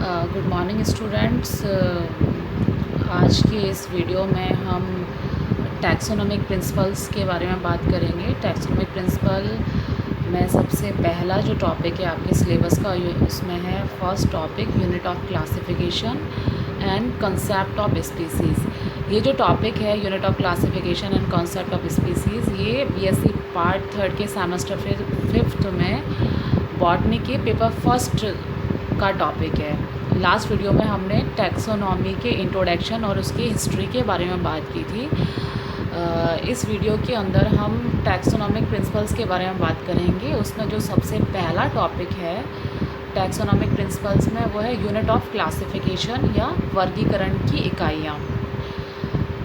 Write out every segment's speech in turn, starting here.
Good morning students. आज के इस वीडियो में हम टैक्सोनॉमिक प्रिंसिपल्स के बारे में बात करेंगे। टैक्सोनॉमिक प्रिंसिपल में सबसे पहला जो टॉपिक है आपके सिलेबस का उसमें है first topic unit of classification and concept of species. ये जो टॉपिक है unit of classification and concept of species, ये बीएससी पार्ट 3 के सेमेस्टर 5th में बॉटनी के पेपर फर्स्ट का टॉपिक है। लास्ट वीडियो में हमने टैक्सोनॉमी के इंट्रोडक्शन और उसकी हिस्ट्री के बारे में बात की थी। इस वीडियो के अंदर हम टैक्सोनॉमिक प्रिंसिपल्स के बारे में बात करेंगे। उसमें जो सबसे पहला टॉपिक है टैक्सोनॉमिक प्रिंसिपल्स में वो है यूनिट ऑफ क्लासिफिकेशन या वर्गीकरण की इकाइयाँ।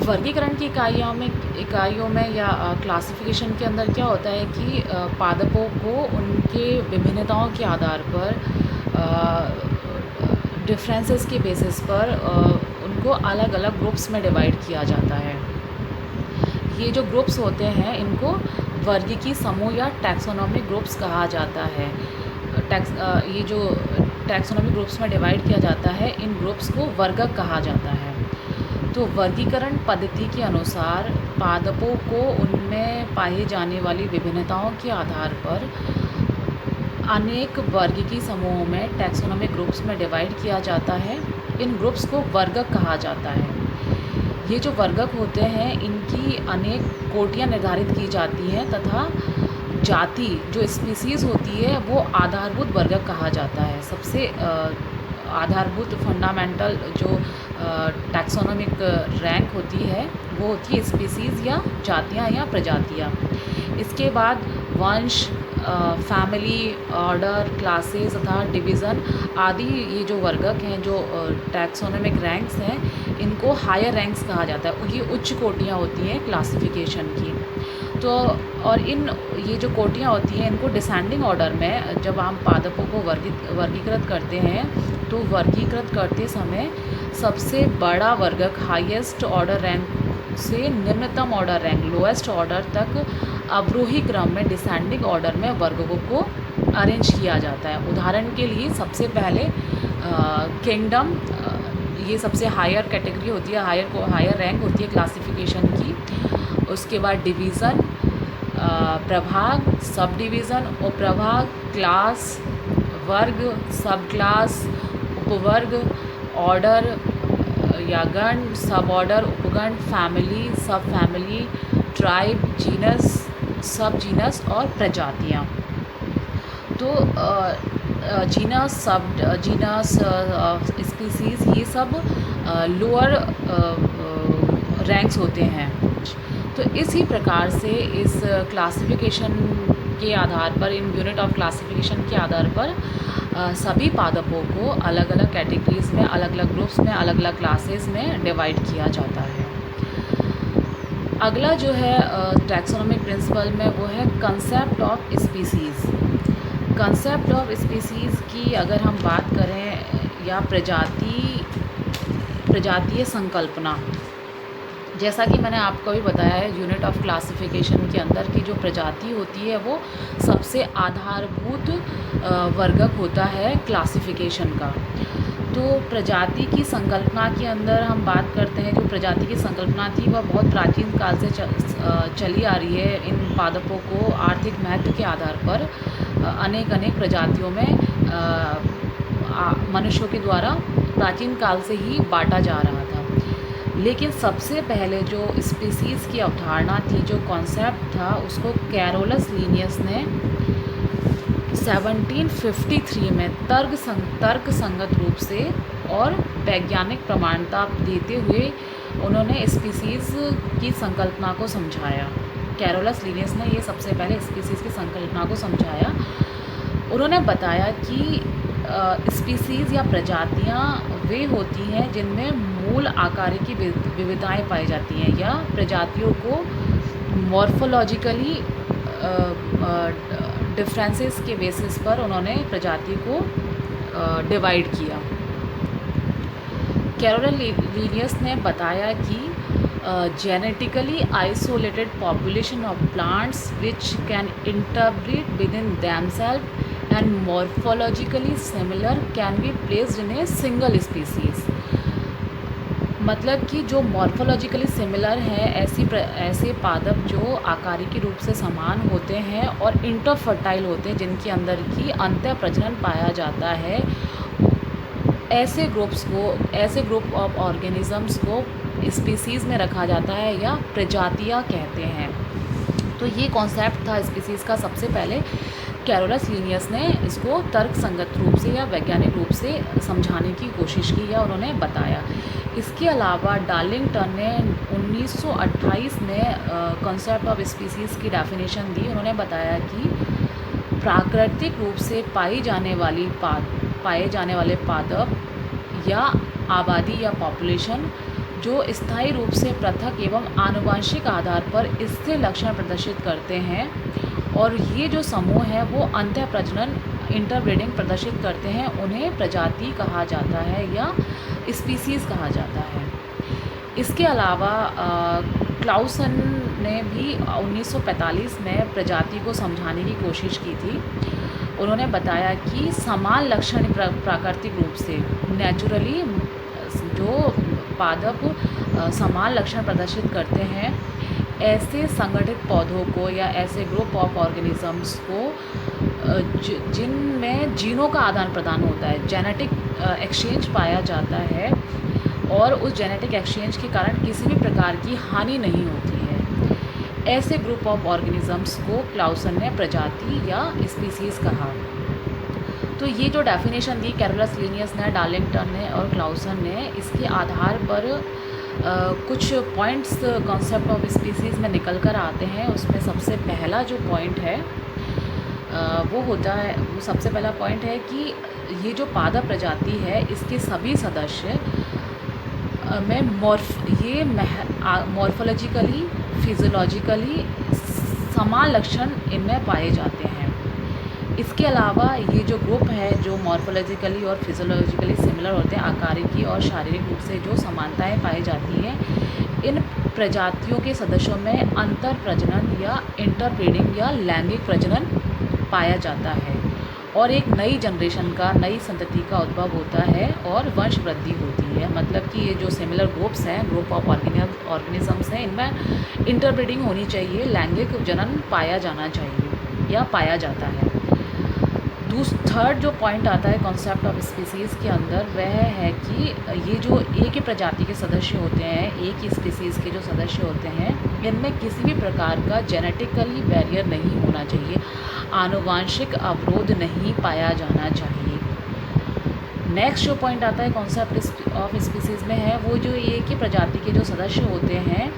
वर्गीकरण की इकाइयों में या क्लासिफिकेशन के अंदर क्या होता है कि पादपों को उनके विभिन्नताओं के आधार पर डिफरेंसेस के बेसिस पर उनको अलग अलग ग्रुप्स में डिवाइड किया जाता है। ये जो ग्रुप्स होते हैं इनको वर्गीकी समूह या टैक्सोनॉमिक ग्रुप्स कहा जाता है। ये जो टैक्सोनॉमिक ग्रुप्स में डिवाइड किया जाता है, इन ग्रुप्स को वर्गक कहा जाता है। तो वर्गीकरण पद्धति के अनुसार पादपों को उनमें पाई जाने वाली विभिन्नताओं के आधार पर अनेक वर्गीकी समूहों में टैक्सोनॉमिक ग्रुप्स में डिवाइड किया जाता है। इन ग्रुप्स को वर्गक कहा जाता है। ये जो वर्गक होते हैं इनकी अनेक कोटियाँ निर्धारित की जाती हैं तथा जाति जो स्पीसीज़ होती है वो आधारभूत वर्गक कहा जाता है। सबसे आधारभूत फंडामेंटल जो टैक्सोनॉमिक रैंक होती है वो होती है स्पीसीज़ या जातियाँ या प्रजातियाँ। इसके बाद वंश, फैमिली, ऑर्डर, क्लासेस तथा डिवीज़न आदि ये जो वर्गक हैं, जो टैक्सोनॉमिक रैंक्स हैं, इनको हायर रैंक्स कहा जाता है। ये उच्च कोटियाँ होती हैं क्लासिफिकेशन की। तो और ये जो कोटियाँ होती हैं इनको डिसेंडिंग ऑर्डर में जब हम पादपों को वर्गीकृत करते हैं तो वर्गीकृत करते समय सबसे बड़ा वर्गक हाईएस्ट ऑर्डर रैंक से निम्नतम ऑर्डर रैंक लोएस्ट ऑर्डर तक अवरोही क्रम में डिसेंडिंग ऑर्डर में वर्गों को अरेंज किया जाता है। उदाहरण के लिए सबसे पहले किंगडम, ये सबसे हायर कैटेगरी होती है, हायर रैंक होती है क्लासिफिकेशन की। उसके बाद डिवीज़न, प्रभाग, सब डिवीज़न, उपप्रभाग, क्लास, वर्ग, सब क्लास, उपवर्ग, ऑर्डर या गण, सब ऑर्डर, उपगण, फैमिली, सब फैमिली, ट्राइब, जीनस, सब जीनस और प्रजातियाँ। तो जीनस, सब जीनस, स्पीसीज़, ये सब लोअर रैंक्स होते हैं। तो इसी प्रकार से इस क्लासिफिकेशन के आधार पर, इन यूनिट ऑफ क्लासिफिकेशन के आधार पर सभी पादपों को अलग अलग कैटेगरीज़ में, अलग अलग ग्रुप्स में, अलग अलग क्लासेस में डिवाइड किया जाता है। अगला जो है टैक्सोनॉमिक प्रिंसिपल में वो है concept of species. Concept of species की अगर हम बात करें या प्रजातीय संकल्पना, जैसा कि मैंने आपको भी बताया है, यूनिट ऑफ क्लासिफिकेशन के अंदर की जो प्रजाति होती है वो सबसे आधारभूत वर्गक होता है क्लासिफिकेशन का। तो प्रजाति की संकल्पना के अंदर हम बात करते हैं, जो प्रजाति की संकल्पना थी वह बहुत प्राचीन काल से चली आ रही है। इन पादपों को आर्थिक महत्व के आधार पर अनेक प्रजातियों में मनुष्यों के द्वारा प्राचीन काल से ही बांटा जा रहा था। लेकिन सबसे पहले जो स्पीसीज़ की अवधारणा थी, जो कॉन्सेप्ट था, उसको कैरोलस लीनियस ने 1753 में तर्क संगत रूप से और वैज्ञानिक प्रमाणता देते हुए उन्होंने स्पीसीज़ की संकल्पना को समझाया। कैरोलस लीनियस ने ये सबसे पहले स्पीसीज़ की संकल्पना को समझाया। उन्होंने बताया कि स्पीसीज़ या प्रजातियाँ वे होती हैं जिनमें मूल आकार की विविधताएँ पाई जाती हैं, या प्रजातियों को मॉर्फोलॉजिकली डिफरेंसेस के बेसिस पर उन्होंने प्रजाति को डिवाइड किया। कैरोलस लीनियस ने बताया कि genetically isolated population of plants which can interbreed within themselves and morphologically similar can be placed in a single species. मतलब कि जो मॉर्फोलॉजिकली सिमिलर है ऐसे पादप जो आकारिकी रूप से समान होते हैं और इंटरफर्टाइल होते हैं, जिनके अंदर की अंतः प्रजनन पाया जाता है, ऐसे ग्रुप ऑफ ऑर्गेनिजम्स को स्पीसीज़ में रखा जाता है या प्रजातियां कहते हैं। तो ये कॉन्सेप्ट था स्पीसीज़ का। सबसे पहले कैरोलस लिनियस ने इसको तर्क संगत रूप से या वैज्ञानिक रूप से समझाने की कोशिश की या उन्होंने बताया। इसके अलावा डार्लिंगटन ने 1928 में कॉन्सेप्ट ऑफ स्पीसीज़ की डेफिनेशन दी। उन्होंने बताया कि प्राकृतिक रूप से पाए जाने वाले पादप या आबादी या पॉपुलेशन जो स्थायी रूप से पृथक एवं आनुवंशिक आधार पर स्थिर लक्षण प्रदर्शित करते हैं, और ये जो समूह है वो अंतः प्रजनन इंटरब्रीडिंग प्रदर्शित करते हैं, उन्हें प्रजाति कहा जाता है या स्पीसीज़ कहा जाता है। इसके अलावा क्लाउसन ने भी 1945 में प्रजाति को समझाने की कोशिश की थी। उन्होंने बताया कि समान लक्षण प्राकृतिक रूप से नेचुरली जो पादप समान लक्षण प्रदर्शित करते हैं, ऐसे संगठित पौधों को या ऐसे ग्रुप ऑफ ऑर्गेनिजम्स को जिनमें जीनों का आदान प्रदान होता है, जेनेटिक एक्सचेंज पाया जाता है, और उस जेनेटिक एक्सचेंज के कारण किसी भी प्रकार की हानि नहीं होती है, ऐसे ग्रुप ऑफ ऑर्गेनिजम्स को क्लाउसन ने प्रजाति या स्पीसीज़ कहा। तो ये जो डेफिनेशन दी कैरोलस लिनियस ने, डार्लिंगटन ने और क्लाउसन ने, इसके आधार पर कुछ पॉइंट्स कॉन्सेप्ट ऑफ स्पीसीज़ में निकल कर आते हैं। उसमें सबसे पहला जो पॉइंट है वो सबसे पहला पॉइंट है कि ये जो पादप प्रजाति है, इसके सभी सदस्य में मॉर्फोलॉजिकली फिजियोलॉजिकली समान लक्षण इनमें पाए जाते हैं। इसके अलावा ये जो ग्रुप है जो मॉर्फोलॉजिकली और फिजियोलॉजिकली सिमिलर होते हैं, आकारिकी और शारीरिक रूप से जो समानताएं पाई जाती हैं, इन प्रजातियों के सदस्यों में अंतर प्रजनन या इंटरब्रीडिंग या लैंगिक प्रजनन पाया जाता है, और एक नई जनरेशन का, नई संतति का उद्भव होता है और वंश वृद्धि होती है। मतलब कि ये जो सिमिलर ग्रुप्स हैं, ग्रुप ऑफ ऑर्गेनिजम्स हैं, इनमें इंटरब्रीडिंग होनी चाहिए, लैंगिक जनन पाया जाना चाहिए या पाया जाता है। थर्ड जो पॉइंट आता है कॉन्सेप्ट ऑफ स्पीसीज़ के अंदर, वह है कि ये जो एक ही प्रजाति के सदस्य होते हैं, एक ही स्पीसीज़ के जो सदस्य होते हैं, इनमें किसी भी प्रकार का जेनेटिकली बैरियर नहीं होना चाहिए, आनुवांशिक अवरोध नहीं पाया जाना चाहिए। नेक्स्ट जो पॉइंट आता है कॉन्सेप्ट ऑफ स्पीसीज़ में है, वो जो एक ही प्रजाति के जो सदस्य होते हैं,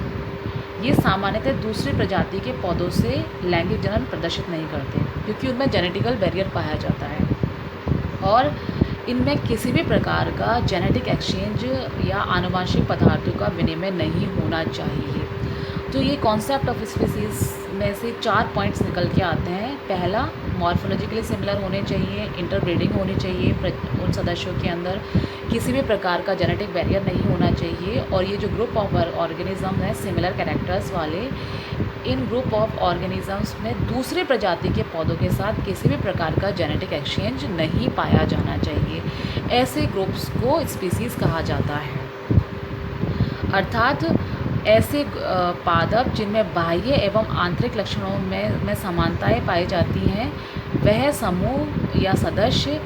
ये सामान्यतः दूसरी प्रजाति के पौधों से लैंगिक जनन प्रदर्शित नहीं करते, क्योंकि उनमें जेनेटिकल बैरियर पाया जाता है, और इनमें किसी भी प्रकार का जेनेटिक एक्सचेंज या आनुवंशिक पदार्थों का विनिमय नहीं होना चाहिए। तो ये कॉन्सेप्ट ऑफ स्पीसीज़ में से 4 पॉइंट्स निकल के आते हैं। पहला, मॉर्फोलॉजिकली सिमिलर होने चाहिए, इंटरब्रीडिंग होनी चाहिए, उन सदस्यों के अंदर किसी भी प्रकार का जेनेटिक बैरियर नहीं होना चाहिए, और ये जो ग्रुप ऑफ ऑर्गेनिज्म है सिमिलर कैरेक्टर्स वाले, इन ग्रुप ऑफ ऑर्गेनिजम्स में दूसरी प्रजाति के पौधों के साथ किसी भी प्रकार का जेनेटिक एक्सचेंज नहीं पाया जाना चाहिए। ऐसे ग्रुप्स को स्पीसीज़ कहा जाता है। अर्थात ऐसे पादप जिनमें बाह्य एवं आंतरिक लक्षणों में समानताएं पाई जाती हैं, वह समूह या सदस्य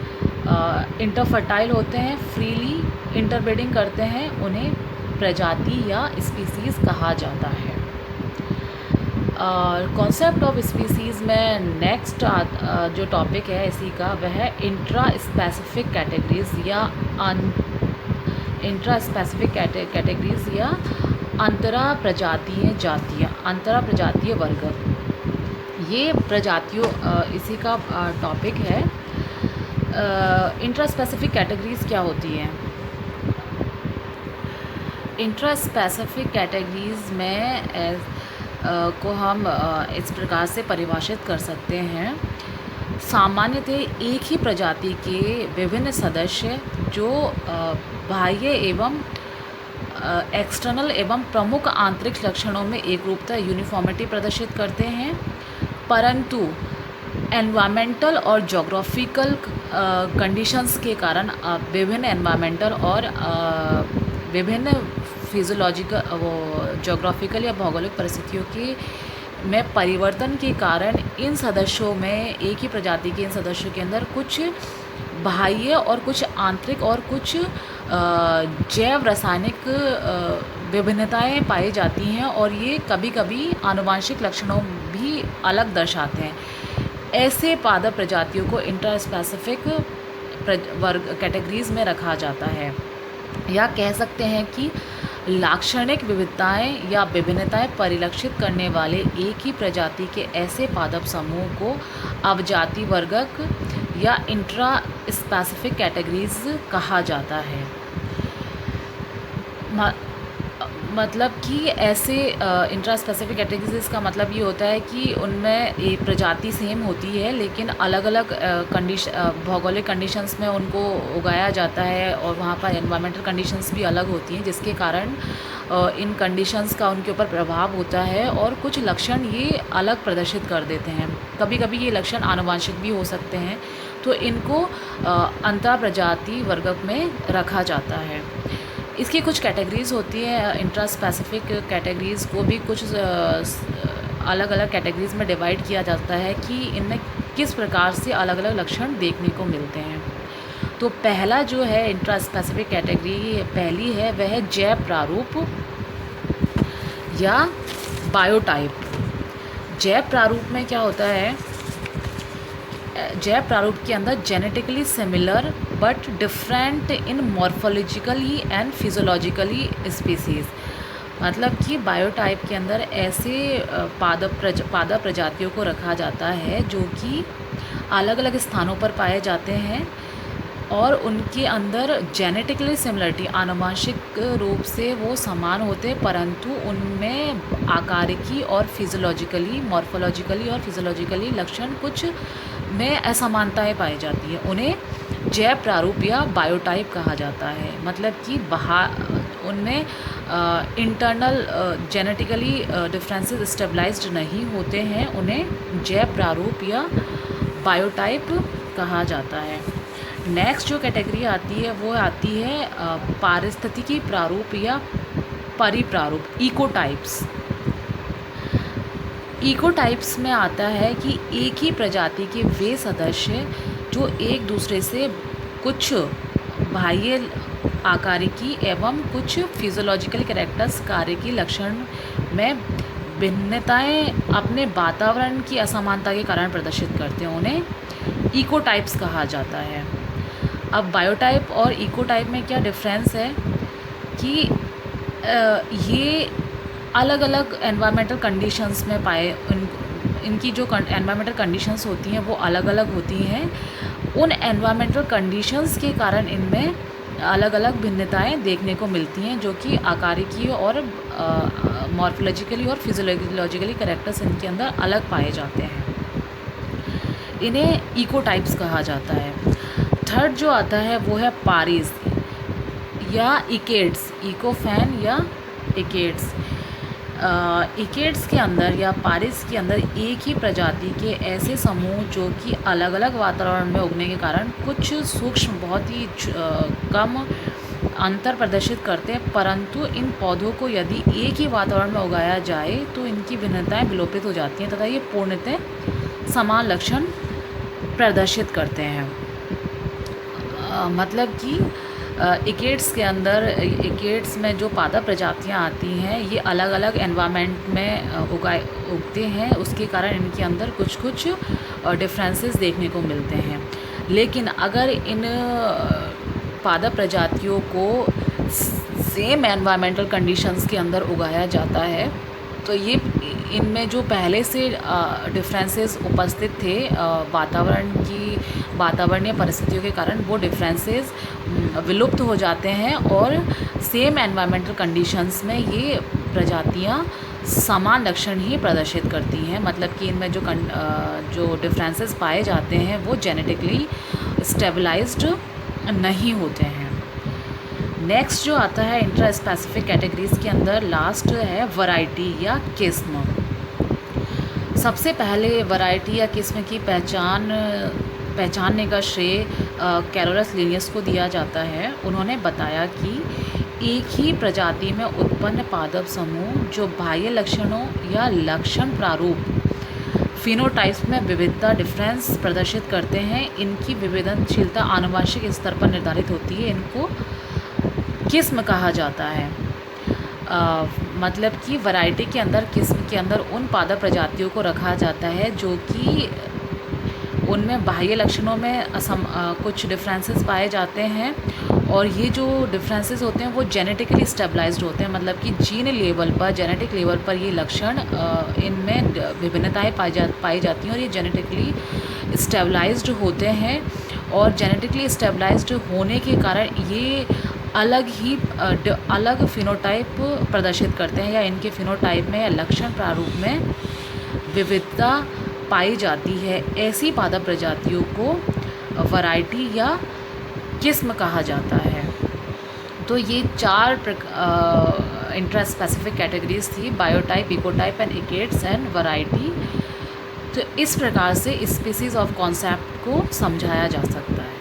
इंटरफर्टाइल होते हैं, फ्रीली इंटरब्रीडिंग करते हैं, उन्हें प्रजाति या स्पीसीज़ कहा जाता है। कॉन्सेप्ट ऑफ स्पीसीज़ में नेक्स्ट जो टॉपिक है इसी का, वह है इंट्रा स्पेसिफिक कैटेगरीज या अंतरा प्रजातीय वर्ग। ये प्रजातियों इसी का टॉपिक है। इंट्रा स्पेसिफिक कैटेगरीज क्या होती हैं? इंट्रा स्पेसिफिक कैटेगरीज में को हम इस प्रकार से परिभाषित कर सकते हैं। सामान्यतः एक ही प्रजाति के विभिन्न सदस्य जो बाह्य एवं एक्सटर्नल एवं प्रमुख आंतरिक लक्षणों में एकरूपता यूनिफॉर्मिटी प्रदर्शित करते हैं, परंतु एनवायरमेंटल और जोग्राफिकल कंडीशंस के कारण विभिन्न एनवायरमेंटल और विभिन्न फिजियोलॉजिकल वो जोग्राफिकल या भौगोलिक परिस्थितियों के में परिवर्तन के कारण इन सदस्यों में, एक ही प्रजाति के इन सदस्यों के अंदर कुछ बाह्य और कुछ आंतरिक और कुछ जैव रासायनिक विभिन्नताएं पाई जाती हैं, और ये कभी कभी आनुवांशिक लक्षणों भी अलग दर्शाते हैं। ऐसे पादप प्रजातियों को इंटरस्पेसिफिक वर्ग कैटेगरीज में रखा जाता है, या कह सकते हैं कि लाक्षणिक विविधताएं या विभिन्नताएं परिलक्षित करने वाले एक ही प्रजाति के ऐसे पादप समूह को अवजाति वर्गक या इंट्रा स्पेसिफिक कैटेगरीज कहा जाता है। मतलब कि ऐसे इंट्रा स्पेसिफिक कैटेगरीज का मतलब ये होता है कि उनमें एक प्रजाति सेम होती है, लेकिन अलग अलग भौगोलिक कंडीशंस में उनको उगाया जाता है, और वहाँ पर एनवायरमेंटल कंडीशंस भी अलग होती हैं, जिसके कारण इन कंडीशंस का उनके ऊपर प्रभाव होता है, और कुछ लक्षण ये अलग प्रदर्शित कर देते हैं। कभी कभी ये लक्षण आनुवांशिक भी हो सकते हैं, तो इनको अंतर प्रजाति वर्ग में रखा जाता है। इसकी कुछ कैटेगरीज़ होती है। इंट्रा स्पेसिफिक कैटेगरीज़ को भी कुछ अलग अलग कैटेगरीज़ में डिवाइड किया जाता है कि इनमें किस प्रकार से अलग अलग लक्षण देखने को मिलते हैं। तो पहला जो है इंट्रा स्पेसिफिक कैटेगरी पहली है, वह है जैव प्रारूप या बायोटाइप। जैव प्रारूप में क्या होता है, जैव प्रारूप के अंदर genetically similar but different in morphologically and physiologically species. मतलब कि बायोटाइप के अंदर ऐसे पादप प्रजातियों को रखा जाता है जो कि अलग अलग स्थानों पर पाए जाते हैं, और उनके अंदर जेनेटिकली सिमिलरिटी, आनुवंशिक रूप से वो समान होते हैं, परंतु उनमें आकारिकी और फिजियोलॉजिकली, मॉर्फोलॉजिकली और फिजियोलॉजिकली लक्षण कुछ में असमानताएं पाई जाती है। उन्हें जैव प्रारूप या बायोटाइप कहा जाता है। मतलब कि उनमें इंटरनल जेनेटिकली डिफरेंसेस स्टेबलाइज्ड नहीं होते हैं, उन्हें जैव प्रारूप या बायोटाइप कहा जाता है। नेक्स्ट जो कैटेगरी आती है वो आती है पारिस्थितिकी प्रारूप या परिप्रारूप, इकोटाइप्स। इकोटाइप्स में आता है कि एक ही प्रजाति के वे सदस्य जो एक दूसरे से कुछ बाह्य आकारिकी एवं कुछ फिजियोलॉजिकल कैरेक्टर्स कार्यकी लक्षण में भिन्नताएं अपने वातावरण की असमानता के कारण प्रदर्शित करते हैं, उन्हें इकोटाइप्स कहा जाता है। अब बायोटाइप और इकोटाइप में क्या डिफरेंस है कि ये अलग अलग एनवायरमेंटल कंडीशंस में इनकी जो एनवायरमेंटल कंडीशंस होती हैं वो अलग अलग होती हैं। उन एनवायरमेंटल कंडीशंस के कारण इनमें अलग अलग भिन्नताएं देखने को मिलती हैं, जो कि आकारिकी और मॉर्फोलॉजिकली और फिजियोलॉजिकली कैरेक्टर्स इनके अंदर अलग पाए जाते हैं। इन्हें इकोटाइप्स कहा जाता है। थर्ड जो आता है वो है पारिस या इकेड्स, इकोफैन या इकेड्स। इकेड्स के अंदर या पारिस के अंदर एक ही प्रजाति के ऐसे समूह जो कि अलग अलग वातावरण में उगने के कारण कुछ सूक्ष्म, बहुत ही कम अंतर प्रदर्शित करते हैं, परंतु इन पौधों को यदि एक ही वातावरण में उगाया जाए तो इनकी भिन्नताएं विलोपित हो जाती हैं तथा ये पूर्णतः समान लक्षण प्रदर्शित करते हैं। मतलब कि इकेड्स के अंदर, इकेड्स में जो पादप प्रजातियां आती हैं ये अलग अलग एनवायरनमेंट में उगते हैं, उसके कारण इनके अंदर कुछ कुछ डिफरेंसेस देखने को मिलते हैं। लेकिन अगर इन पादप प्रजातियों को सेम एनवायरमेंटल कंडीशंस के अंदर उगाया जाता है तो ये इनमें जो पहले से डिफरेंसेस उपस्थित थे वातावरणीय परिस्थितियों के कारण, वो डिफरेंसेस विलुप्त हो जाते हैं और सेम एनवायरमेंटल कंडीशंस में ये प्रजातियां समान लक्षण ही प्रदर्शित करती हैं। मतलब कि इनमें जो डिफरेंसेस पाए जाते हैं वो जेनेटिकली स्टेबलाइज्ड नहीं होते हैं। नेक्स्ट जो आता है इंट्रा स्पेसिफिक कैटेगरीज के अंदर लास्ट है वैरायटी या किस्म। सबसे पहले वैरायटी या किस्म की पहचानने का श्रेय कैरोलस लिनियस को दिया जाता है। उन्होंने बताया कि एक ही प्रजाति में उत्पन्न पादप समूह जो बाह्य लक्षणों या लक्षण प्रारूप फिनोटाइप्स में विविधता डिफरेंस प्रदर्शित करते हैं, इनकी विवेदनशीलता आनुवंशिक स्तर पर निर्धारित होती है। इनको किस्म कहा जाता है। मतलब कि वैरायटी के अंदर, किस्म के अंदर उन पादप प्रजातियों को रखा जाता है जो कि उनमें बाह्य लक्षणों में कुछ डिफरेंसेस पाए जाते हैं, और ये जो डिफरेंसेस होते हैं वो जेनेटिकली स्टेबलाइज्ड होते हैं। मतलब कि जीन लेवल पर, जेनेटिक लेवल पर ये लक्षण इनमें विभिन्नताएं पाई जाती हैं, और ये जेनेटिकली स्टेबलाइज्ड होते हैं। और जेनेटिकली स्टेबलाइज्ड होने के कारण ये अलग फिनोटाइप प्रदर्शित करते हैं, या इनके फिनोटाइप में या लक्षण प्रारूप में विविधता पाई जाती है। ऐसी पादप प्रजातियों को वैरायटी या किस्म कहा जाता है। तो ये 4 इंट्रा स्पेसिफिक कैटेगरीज थी: biotype, ecotype and ecads and variety. तो इस प्रकार से स्पीसीज़ ऑफ कॉन्सेप्ट को समझाया जा सकता है।